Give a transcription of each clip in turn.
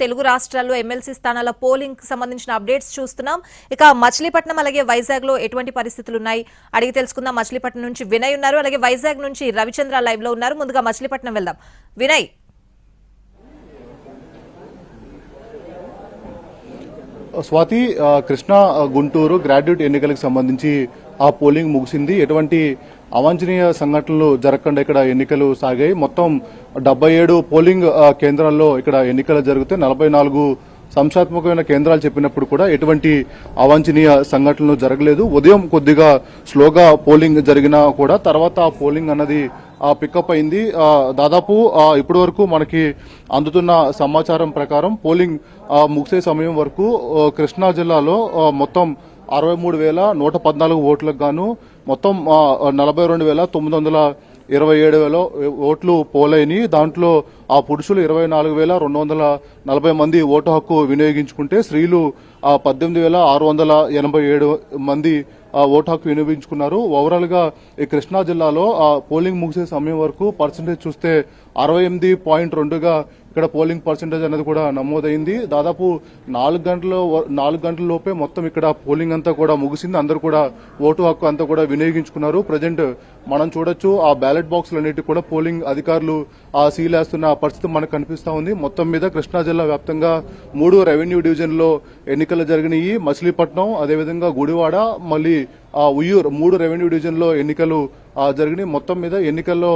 తెలుగు రాష్ట్రాల్లో ఎమ్మెల్సీ స్థానాల పోలింగ్ సంబంధించిన అప్డేట్స్ చూస్తున్నాం. ఇక మచిలీపట్నం అలాగే వైజాగ్ లో ఎటువంటి పరిస్థితులు ఉన్నాయి అడిగి తెలుసుకుందాం. మచిలీపట్నం నుంచి వినయ్ ఉన్నారు, అలాగే వైజాగ్ నుంచి రవిచంద్ర లైవ్ లో ఉన్నారు. ముందుగా మచిలీపట్నం వెళ్దాం. వినయ్, స్వాతి, కృష్ణా గుంటూరు గ్రాడ్యుయేట్ ఎన్నికలకు సంబంధించి ఆ పోలింగ్ ముగిసింది. ఎటువంటి అవాంఛనీయ సంఘటనలు జరగకుండా ఇక్కడ ఎన్నికలు సాగాయి. మొత్తం 77 పోలింగ్ కేంద్రాల్లో ఇక్కడ ఎన్నికలు జరుగుతాయి. 44 సంస్థాత్మకమైన కేంద్రాలు చెప్పినప్పుడు కూడా ఎటువంటి అవాంఛనీయ సంఘటనలు జరగలేదు. ఉదయం కొద్దిగా స్లోగా పోలింగ్ జరిగినా కూడా తర్వాత ఆ పోలింగ్ అన్నది పికప్ అయింది. దాదాపు ఇప్పటి వరకు మనకి అందుతున్న సమాచారం ప్రకారం పోలింగ్ ముగిసే సమయం వరకు కృష్ణా జిల్లాలో మొత్తం 63,114 ఓట్లకు గాను మొత్తం 42,927 ఓట్లు పోలైనవి. దాంట్లో ఆ పురుషులు 24,240 మంది ఓటు హక్కు వినియోగించుకుంటే స్త్రీలు 18,687 మంది ఓటు హక్కు వినియోగించుకున్నారు. ఓవరాల్ గా ఈ కృష్ణా జిల్లాలో పోలింగ్ ముగిసే సమయం వరకు పర్సంటేజ్ చూస్తే 68.2గా ఇక్కడ పోలింగ్ పర్సంటేజ్ అనేది కూడా నమోదైంది. దాదాపు 4 గంటల లోపే మొత్తం ఇక్కడ పోలింగ్ అంతా కూడా ముగిసింది. అందరూ కూడా ఓటు హక్కు అంతా కూడా వినియోగించుకున్నారు. ప్రజెంట్ మనం చూడొచ్చు ఆ బ్యాలెట్ బాక్సులన్నిటి కూడా పోలింగ్ అధికారులు సీల్ వేస్తున్న పరిస్థితి మనకు కనిపిస్తా ఉంది. మొత్తం మీద కృష్ణా జిల్లా వ్యాప్తంగా 3 రెవెన్యూ డివిజన్లో ఎన్నికలు జరిగినాయి. మచిలీపట్నం, అదేవిధంగా గుడివాడ, మళ్ళీ ఉయ్యూరు 3 రెవెన్యూ డివిజన్లో ఎన్నికలు జరిగినాయి. మొత్తం మీద ఎన్నికల్లో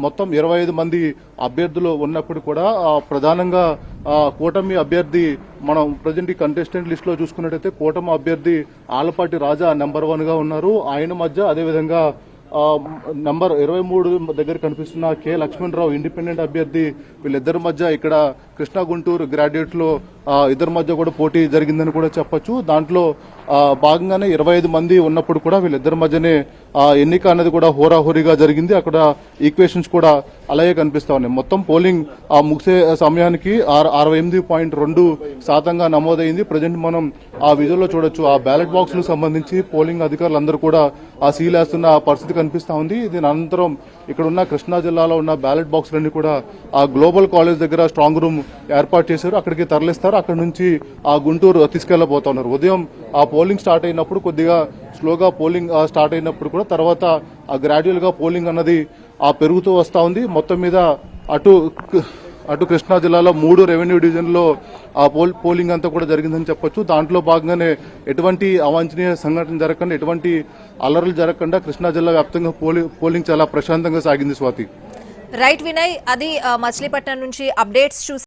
మొత్తం 25 మంది అభ్యర్థులు ఉన్నప్పుడు కూడా ప్రధానంగా కూటమి అభ్యర్థి మనం ప్రజెంట్ ఈ కంటెస్టెంట్ లిస్ట్ లో చూసుకున్నట్టయితే కూటమి అభ్యర్థి ఆలపాటి రాజా నెంబర్ 1 గా ఉన్నారు. ఆయన మధ్య అదేవిధంగా నంబర్ 23 దగ్గర కనిపిస్తున్న కె లక్ష్మణరావు ఇండిపెండెంట్ అభ్యర్థి, వీళ్ళిద్దరి మధ్య ఇక్కడ కృష్ణా గుంటూరు గ్రాడ్యుయేట్ లో ఇద్దరి మధ్య కూడా పోటీ జరిగిందని కూడా చెప్పొచ్చు. దాంట్లో భాగంగానే 25 మంది ఉన్నప్పుడు కూడా వీళ్ళిద్దరి మధ్యనే ఎన్నిక అనేది కూడా హోరాహోరీగా జరిగింది. అక్కడ ఈక్వేషన్స్ కూడా అలాగే కనిపిస్తా ఉన్నాయి. మొత్తం పోలింగ్ ముగిసే సమయానికి 68.2% నమోదైంది. ప్రజెంట్ మనం ఆ విజువల్లో చూడొచ్చు. ఆ బ్యాలెట్ బాక్సులకు సంబంధించి పోలింగ్ అధికారులందరూ కూడా సీల్ వేస్తున్న పరిస్థితి కనిపిస్తా ఉంది. దీని అనంతరం ఇక్కడ ఉన్న కృష్ణా జిల్లాలో ఉన్న బ్యాలెట్ బాక్సులన్నీ కూడా ఆ గ్లోబల్ కాలేజ్ దగ్గర స్ట్రాంగ్ రూమ్ ఏర్పాటు చేశారు. అక్కడికి తరలిస్తారు. అక్కడ నుంచి ఆ గుంటూరు తీసుకెళ్లబోతున్నారు. ఉదయం ఆ పోలింగ్ స్టార్ట్ అయినప్పుడు కొద్దిగా స్లోగా పోలింగ్ స్టార్ట్ అయినప్పుడు కూడా తర్వాత గ్రాడ్యువల్ గా పోలింగ్ అన్నది పెరుగుతూ వస్తా ఉంది. మొత్తం మీద అటు కృష్ణా జిల్లాలో 3 రెవెన్యూ డివిజన్లో పోలింగ్ అంతా కూడా జరిగిందని చెప్పొచ్చు. దాంట్లో భాగంగానే ఎటువంటి అవాంఛనీయ సంఘటన జరగకుండా, ఎటువంటి అల్లర్లు జరగకుండా కృష్ణా జిల్లా వ్యాప్తంగా పోలింగ్ చాలా ప్రశాంతంగా సాగింది. స్వాతి, రైట్ వినయ్, అది మచిలీపట్నం నుంచి అప్డేట్స్ చూసి